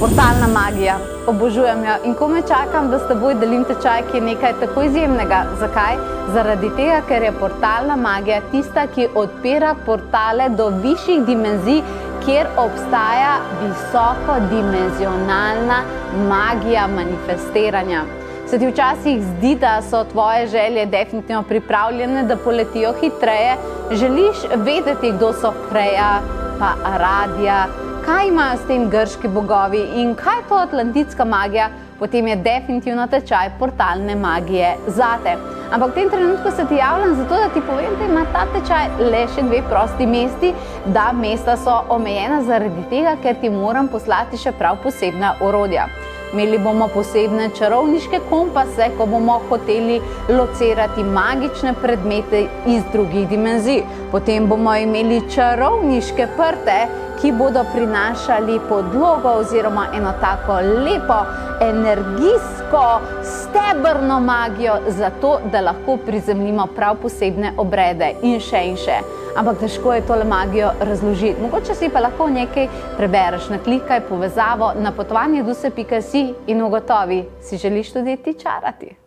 Portalna magija, obožujem jo in komaj čakam, da s teboj delim tečaj, ki je nekaj tako izjemnega. Zakaj? Zaradi tega, ker je portalna magija tista, ki odpira portale do višjih dimenzij, kjer obstaja visokodimenzionalna magija manifestiranja. Se ti včasih zdi, da so tvoje želje definitivno pripravljene, da poletijo hitreje? Želiš vedeti, kdo so Freja pa Aradija, kaj imajo s tem grški bogovi in kaj je to atlantitska magija? Potem je definitivno tečaj portalne magije zate. Ampak v tem trenutku se ti javljam zato, da ti povem, da ima ta tečaj le še 2 prosti mesti, da mesta so omejena zaradi tega, ker ti moram poslati še prav posebna orodja. Imeli bomo posebne čarovniške kompase, ko bomo hoteli locirati magične predmete iz drugih dimenzij. Potem bomo imeli čarovniške prte, ki bodo prinašali podlogo oziroma eno tako lepo, energijsko, stebrno magijo, zato da lahko prizemljimo prav posebne obrede in še. Ampak težko je tole magijo razložiti. Mogoče si pa lahko nekaj prebereš, naklikaj povezavo na potovanje duse.si in ugotovi, si želiš tudi ti čarati.